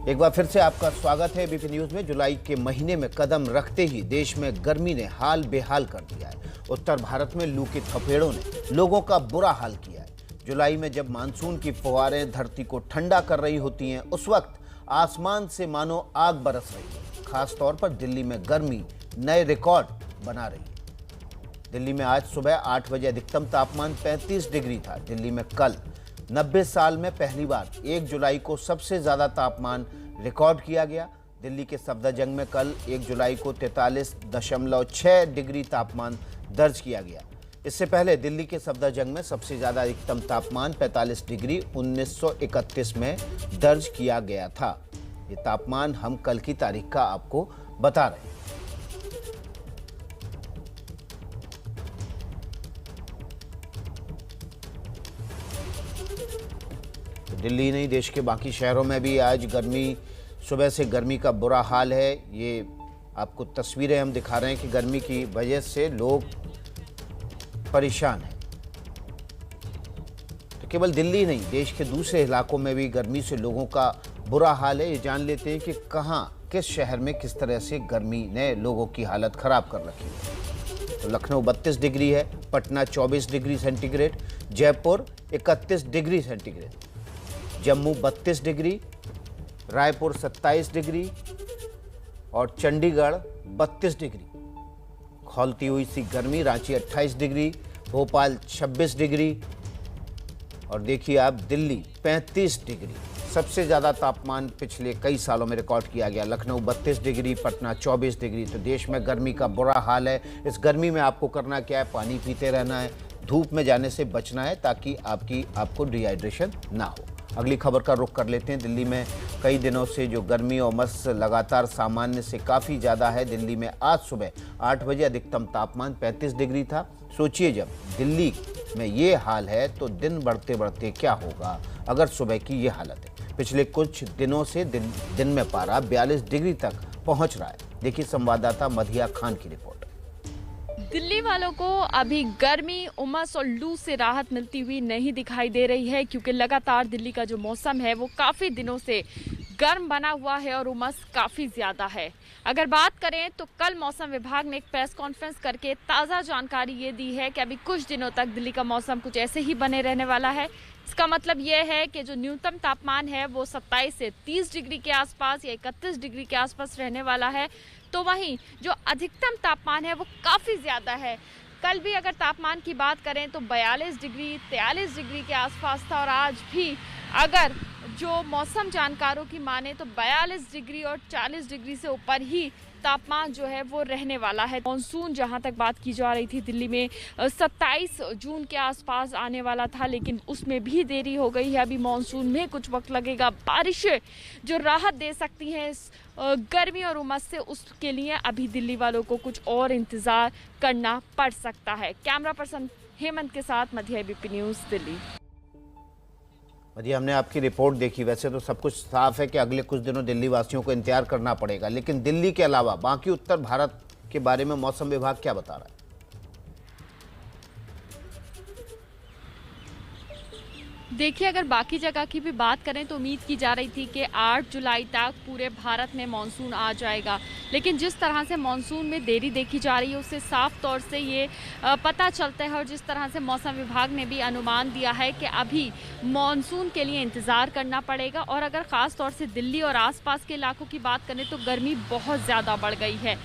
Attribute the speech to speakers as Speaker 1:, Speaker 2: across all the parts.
Speaker 1: एक बार फिर से आपका स्वागत है एबीपी न्यूज में। जुलाई के महीने में कदम रखते ही देश में गर्मी ने हाल बेहाल कर दिया है। उत्तर भारत में लू की थपेड़ों ने लोगों का बुरा हाल किया है। जुलाई में जब मानसून की फुहारें धरती को ठंडा कर रही होती हैं, उस वक्त आसमान से मानो आग बरस रही है। खास तौर पर दिल्ली में गर्मी नए रिकॉर्ड बना रही है। दिल्ली में आज सुबह 8 बजे अधिकतम तापमान 35 डिग्री था। दिल्ली में कल 90 साल में पहली बार 1 जुलाई को सबसे ज्यादा तापमान रिकॉर्ड किया गया। दिल्ली के सफदरजंग में कल 1 जुलाई को 43.6 डिग्री तापमान दर्ज किया गया। इससे पहले दिल्ली के सफदरजंग में सबसे ज्यादा अधिकतम तापमान 45 डिग्री 1931 में दर्ज किया गया था। ये तापमान हम कल की तारीख का आपको बता रहे हैं। दिल्ली नहीं, देश के बाकी शहरों में भी आज गर्मी, सुबह से गर्मी का बुरा हाल है। ये आपको तस्वीरें हम दिखा रहे हैं कि गर्मी की वजह से लोग परेशान हैं। तो केवल दिल्ली नहीं, देश के दूसरे इलाकों में भी गर्मी से लोगों का बुरा हाल है। ये जान लेते हैं कि कहाँ, किस शहर में किस तरह से गर्मी ने लोगों की हालत खराब कर रखी है। तो लखनऊ 32 डिग्री है, Patna 24 degree centigrade, Jaipur 31 degree centigrade, Jammu 32 degree, Raipur 27 degree और चंडीगढ़ 32 डिग्री। खौलती हुई सी गर्मी रांची 28 डिग्री, भोपाल 26 डिग्री और देखिए आप दिल्ली 35 डिग्री। सबसे ज़्यादा तापमान पिछले कई सालों में रिकॉर्ड किया गया। Lucknow 32 degree, Patna 24 degree. तो देश में गर्मी का बुरा हाल है। इस गर्मी में आपको करना क्या है? पानी पीते रहना है, धूप में जाने से बचना है ताकि आपको डिहाइड्रेशन ना हो। अगली खबर का रुख कर लेते हैं। दिल्ली में कई दिनों से जो गर्मी और उमस लगातार सामान्य से काफ़ी ज़्यादा है। दिल्ली में आज सुबह 8 बजे अधिकतम तापमान 35 डिग्री था। सोचिए, जब दिल्ली में ये हाल है तो दिन बढ़ते बढ़ते क्या होगा अगर सुबह की ये हालत है। पिछले कुछ दिनों से दिन में पारा 42 डिग्री तक पहुँच रहा है। देखिए संवाददाता मधिया खान की रिपोर्ट।
Speaker 2: दिल्ली वालों को अभी गर्मी, उमस और लू से राहत मिलती हुई नहीं दिखाई दे रही है, क्योंकि लगातार दिल्ली का जो मौसम है वो काफ़ी दिनों से गर्म बना हुआ है और उमस काफ़ी ज़्यादा है। अगर बात करें तो कल मौसम विभाग ने एक प्रेस कॉन्फ्रेंस करके ताज़ा जानकारी ये दी है कि अभी कुछ दिनों तक दिल्ली का मौसम कुछ ऐसे ही बने रहने वाला है। इसका मतलब ये है कि जो न्यूनतम तापमान है वो 27 से 30 डिग्री के आसपास या 31 डिग्री के आसपास रहने वाला है। तो वहीं जो अधिकतम तापमान है वो काफ़ी ज़्यादा है। कल भी अगर तापमान की बात करें तो 42 डिग्री 43 डिग्री के आसपास था और आज भी अगर जो मौसम जानकारों की माने तो 42 डिग्री और 40 डिग्री से ऊपर ही तापमान जो है वो रहने वाला है। मॉनसून जहां तक बात की जा रही थी दिल्ली में 27 जून के आसपास आने वाला था, लेकिन उसमें भी देरी हो गई है। अभी मॉनसून में कुछ वक्त लगेगा। बारिशें जो राहत दे सकती हैं इस गर्मी और उमस से, उसके लिए अभी दिल्ली वालों को कुछ और इंतज़ार करना पड़ सकता है। कैमरा पर्सन हेमंत के साथ मध्य एबीपी न्यूज़, दिल्ली।
Speaker 1: मधिया, हमने आपकी रिपोर्ट देखी। वैसे तो सब कुछ साफ है कि अगले कुछ दिनों दिल्ली वासियों को इंतजार करना पड़ेगा, लेकिन दिल्ली के अलावा बाकी उत्तर भारत के बारे में मौसम विभाग क्या बता रहा है?
Speaker 2: देखिए, अगर बाकी जगह की भी बात करें तो उम्मीद की जा रही थी कि 8 जुलाई तक पूरे भारत में मानसून आ जाएगा, लेकिन जिस तरह से मानसून में देरी देखी जा रही है उससे साफ तौर से ये पता चलता है, और जिस तरह से मौसम विभाग ने भी अनुमान दिया है कि अभी मानसून के लिए इंतज़ार करना पड़ेगा। और अगर ख़ास तौर से दिल्ली और आसपास के इलाकों की बात करें तो गर्मी बहुत ज़्यादा बढ़ गई है।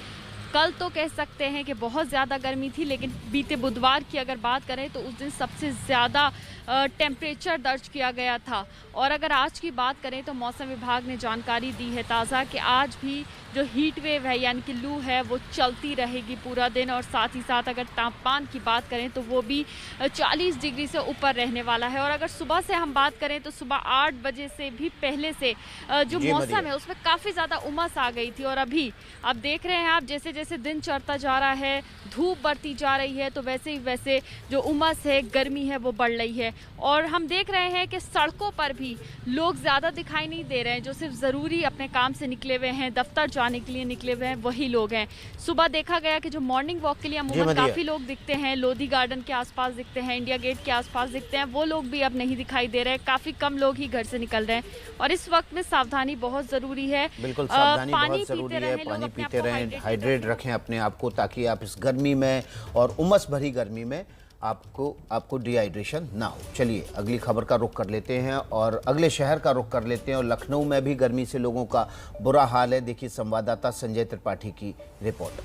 Speaker 2: कल तो कह सकते हैं कि बहुत ज़्यादा गर्मी थी, लेकिन बीते बुधवार की अगर बात करें तो उस दिन सबसे ज़्यादा टेम्परेचर दर्ज किया गया था। और अगर आज की बात करें तो मौसम विभाग ने जानकारी दी है ताज़ा कि आज भी जो हीट वेव है यानी कि लू है वो चलती रहेगी पूरा दिन। और साथ ही साथ अगर तापमान की बात करें तो वो भी 40 डिग्री से ऊपर रहने वाला है। और अगर सुबह से हम बात करें तो सुबह 8 बजे से भी पहले से जो मौसम है उसमें काफ़ी ज़्यादा उमस आ गई थी। और अभी अब देख रहे हैं आप, जैसे जैसे दिन चढ़ता जा रहा है, धूप बढ़ती जा रही है, तो वैसे ही वैसे जो उमस है, गर्मी है वो बढ़ रही है। और हम देख रहे हैं कि सड़कों पर भी लोग ज़्यादा दिखाई नहीं दे रहे हैं। जो सिर्फ ज़रूरी अपने काम से निकले हुए हैं, दफ्तर जाने के लिए निकले हुए हैं, वही लोग हैं। सुबह देखा गया कि जो मॉर्निंग वॉक के लिए अमूमन काफ़ी लोग दिखते हैं, लोधी गार्डन के आसपास दिखते हैं, इंडिया गेट के आसपास दिखते हैं, वो लोग भी अब नहीं दिखाई दे रहे हैं। काफ़ी कम लोग ही घर से निकल रहे हैं और इस वक्त में सावधानी बहुत ज़रूरी है।
Speaker 1: बिल्कुल सावधानी बहुत ज़रूरी है। पानी पीते रहें, हाइड्रेट रखें अपने आप को, ताकि आप इस गर्मी में और उमस भरी गर्मी में आपको डिहाइड्रेशन ना हो। चलिए अगली खबर का रुख कर लेते हैं और अगले शहर का रुख कर लेते हैं। और लखनऊ में भी गर्मी से लोगों का बुरा हाल है। देखिए संवाददाता संजय त्रिपाठी की रिपोर्ट।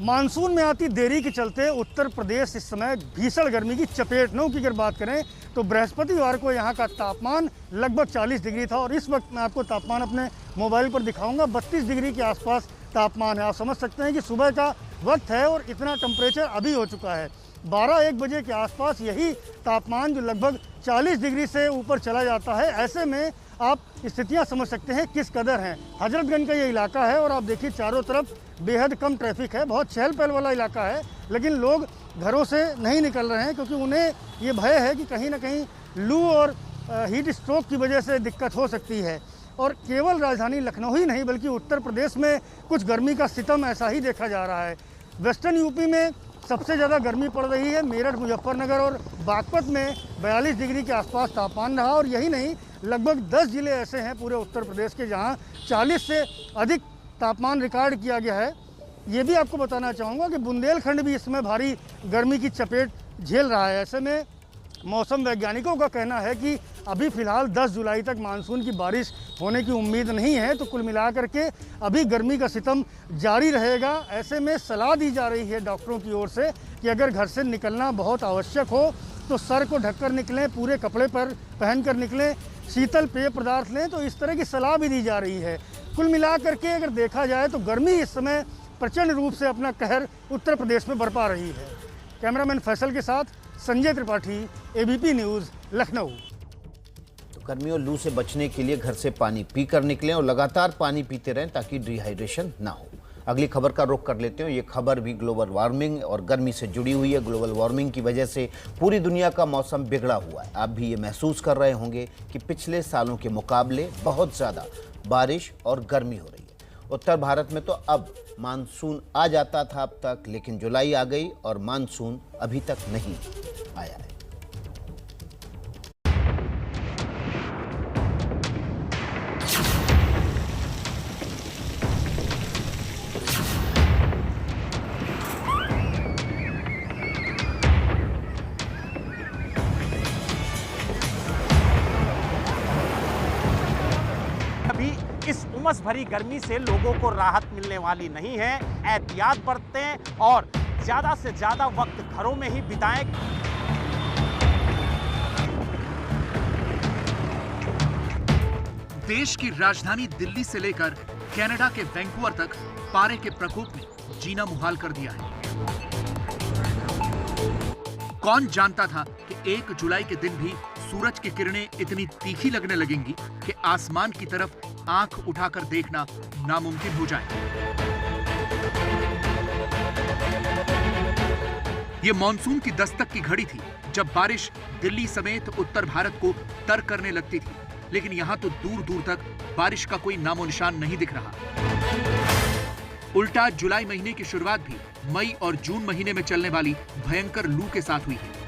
Speaker 3: मानसून में आती देरी के चलते उत्तर प्रदेश इस समय भीषण गर्मी की चपेट में। की अगर बात करें तो बृहस्पतिवार को यहाँ का तापमान लगभग 40 डिग्री था और इस वक्त मैं आपको तापमान अपने मोबाइल पर दिखाऊंगा। 32 डिग्री के आसपास तापमान है। आप समझ सकते हैं कि सुबह का वक्त है और इतना टेम्परेचर अभी हो चुका है। 12-1 बजे के आसपास यही तापमान जो लगभग 40 डिग्री से ऊपर चला जाता है। ऐसे में आप स्थितियां समझ सकते हैं किस कदर हैं। हजरतगंज का ये इलाका है और आप देखिए चारों तरफ बेहद कम ट्रैफिक है। बहुत चहल पहल वाला इलाका है, लेकिन लोग घरों से नहीं निकल रहे हैं क्योंकि उन्हें ये भय है कि कहीं ना कहीं लू और हीट स्ट्रोक की वजह से दिक्कत हो सकती है। और केवल राजधानी लखनऊ ही नहीं बल्कि उत्तर प्रदेश में कुछ गर्मी का सितम ऐसा ही देखा जा रहा है। वेस्टर्न यूपी में सबसे ज़्यादा गर्मी पड़ रही है। मेरठ, मुजफ्फरनगर और बागपत में 42 डिग्री के आसपास तापमान रहा। और यही नहीं, लगभग 10 जिले ऐसे हैं पूरे उत्तर प्रदेश के जहां 40 से अधिक तापमान रिकॉर्ड किया गया है। ये भी आपको बताना चाहूँगा कि बुंदेलखंड भी इसमें भारी गर्मी की चपेट झेल रहा है। ऐसे में मौसम वैज्ञानिकों का कहना है कि अभी फ़िलहाल 10 जुलाई तक मानसून की बारिश होने की उम्मीद नहीं है। तो कुल मिलाकर के अभी गर्मी का सितम जारी रहेगा। ऐसे में सलाह दी जा रही है डॉक्टरों की ओर से कि अगर घर से निकलना बहुत आवश्यक हो तो सर को ढककर निकलें, पूरे कपड़े पर पहनकर निकलें, शीतल पेय पदार्थ लें। तो इस तरह की सलाह भी दी जा रही है। कुल मिलाकर के अगर देखा जाए तो गर्मी इस समय प्रचंड रूप से अपना कहर उत्तर प्रदेश में बरपा रही है। कैमरामैन फैसल के साथ संजय त्रिपाठी, एबीपी न्यूज़, लखनऊ।
Speaker 1: तो गर्मी और लू से बचने के लिए घर से पानी पीकर निकलें और लगातार पानी पीते रहें ताकि डिहाइड्रेशन ना हो। अगली खबर का रुख कर लेते हैं। ये खबर भी ग्लोबल वार्मिंग और गर्मी से जुड़ी हुई है। ग्लोबल वार्मिंग की वजह से पूरी दुनिया का मौसम बिगड़ा हुआ है। आप भी ये महसूस कर रहे होंगे कि पिछले सालों के मुकाबले बहुत ज़्यादा बारिश और गर्मी हो रही है। उत्तर भारत में तो अब मानसून आ जाता था अब तक, लेकिन जुलाई आ गई और मानसून अभी तक नहीं आया है।
Speaker 4: इस उमस भरी गर्मी से लोगों को राहत मिलने वाली नहीं है। एहतियात बरतें और ज्यादा से ज्यादा वक्त घरों में ही बिताएं।
Speaker 5: देश की राजधानी दिल्ली से लेकर कनाडा के वैंकूवर तक पारे के प्रकोप ने जीना मुहाल कर दिया है। कौन जानता था कि 1 जुलाई के दिन भी सूरज की किरणें इतनी तीखी लगने लगेंगी कि आसमान की तरफ आंख उठाकर देखना नामुमकिन हो जाए। ये मॉनसून की दस्तक की घड़ी थी जब बारिश दिल्ली समेत उत्तर भारत को तर करने लगती थी, लेकिन यहां तो दूर दूर तक बारिश का कोई नामो निशान नहीं दिख रहा। उल्टा जुलाई महीने की शुरुआत भी मई और जून महीने में चलने वाली भयंकर लू के साथ हुई है।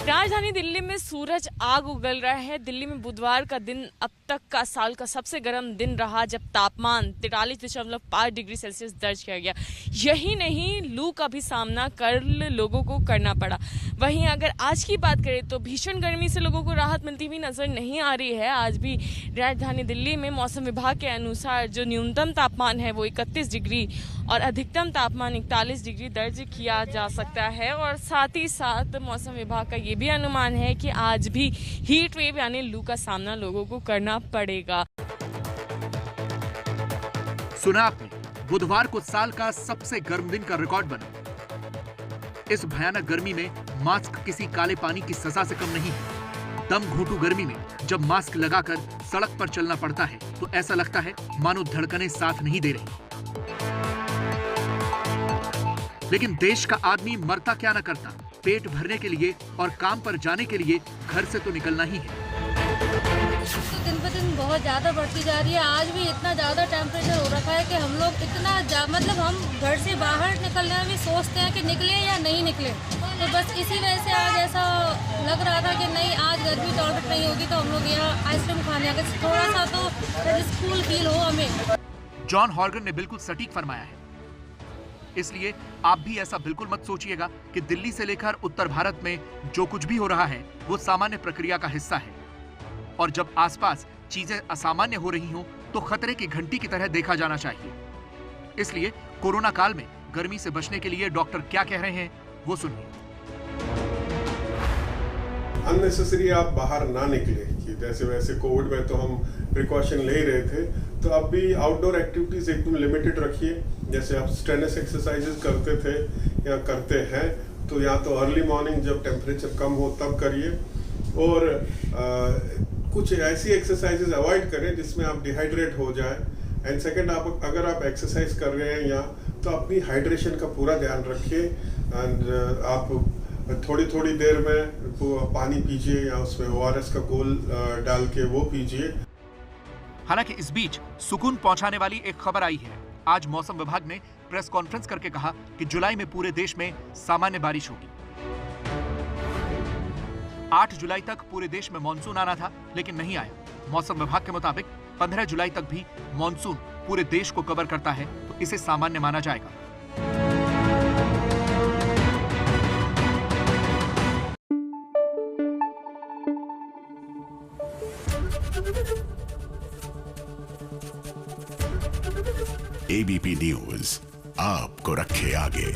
Speaker 2: राजधानी दिल्ली में सूरज आग उगल रहा है। दिल्ली में बुधवार का दिन अब तक का साल का सबसे गर्म दिन रहा, जब तापमान 43.5 डिग्री सेल्सियस दर्ज किया गया। यही नहीं, लू का भी सामना कर लोगों को करना पड़ा। वहीं अगर आज की बात करें तो भीषण गर्मी से लोगों को राहत मिलती हुई नजर नहीं आ रही है। आज भी राजधानी दिल्ली में मौसम विभाग के अनुसार जो न्यूनतम तापमान है वो 31 डिग्री और अधिकतम तापमान 41 डिग्री दर्ज किया जा सकता है। और साथ ही साथ मौसम विभाग का ये भी अनुमान है कि आज भी हीट वेव यानी लू का सामना लोगों को करना पड़ेगा।
Speaker 5: सुना आपने, बुधवार को साल का सबसे गर्म दिन का रिकॉर्ड बना। इस भयानक गर्मी में मास्क किसी काले पानी की सजा से कम नहीं है। दम घोंटू गर्मी में जब मास्क लगाकर सड़क पर चलना पड़ता है तो ऐसा लगता है मानो धड़कनें साथ नहीं दे रही। लेकिन देश का आदमी मरता क्या न करता, पेट भरने के लिए और काम पर जाने के लिए घर से तो निकलना ही है।
Speaker 6: दिन ब दिन बहुत ज़्यादा बढ़ती जा रही है। आज भी इतना ज़्यादा टेम्परेचर हो रखा है कि हम लोग मतलब हम घर से बाहर निकलने में भी सोचते हैं कि निकले या नहीं निकले। तो बस इसी वजह से आज ऐसा लग रहा था कि नहीं, आज गर्मी टॉलरेट नहीं होगी तो हम लोग यहाँ आइसक्रीम खाने आके थोड़ा सा तो रिस्कफुल फील हो हमें।
Speaker 5: जॉन हॉर्गन ने बिल्कुल सटीक फरमाया है। इसलिए आप भी ऐसा बिल्कुल मत सोचिएगा कि दिल्ली से लेकर उत्तर भारत में जो कुछ भी हो रहा है वो सामान्य प्रक्रिया का हिस्सा है, और जब आसपास चीजें असामान्य हो रही हों तो खतरे की घंटी की तरह देखा जाना चाहिए। इसलिए कोरोना काल में गर्मी से बचने के लिए डॉक्टर क्या कह रहे हैं वो सुनिए।
Speaker 7: अननेसेसरी आप बाहर ना निकले, कि जैसे वैसे कोविड में तो हम प्रिकॉशन ले ही रहे थे, तो अब भी आउटडोर एक्टिविटीज एकदम लिमिटेड रखिए। जैसे आप स्ट्रेनस एक्सरसाइजेस करते थे या करते हैं तो या तो अर्ली मॉर्निंग जब टेम्परेचर कम हो तब करिए, और कुछ ऐसी एक्सरसाइजेस अवॉइड करें जिसमें आप डिहाइड्रेट हो जाए। एंड सेकंड, आप अगर आप एक्सरसाइज कर रहे हैं या तो अपनी हाइड्रेशन का पूरा ध्यान रखिए। एंड आप थोड़ी थोड़ी देर में पानी पीजिए या उसमें ORS का घोल डाल के वो पीजिए।
Speaker 5: हालांकि इस बीच सुकून पहुंचाने वाली एक खबर आई है। आज मौसम विभाग ने प्रेस कॉन्फ्रेंस करके कहा कि जुलाई में पूरे देश में सामान्य बारिश होगी। 8 जुलाई तक पूरे देश में मानसून आना था लेकिन नहीं आया। मौसम विभाग के मुताबिक 15 जुलाई तक भी मानसून पूरे देश को कवर करता है तो इसे सामान्य माना जाएगा।
Speaker 8: ABP न्यूज आपको रखे आगे।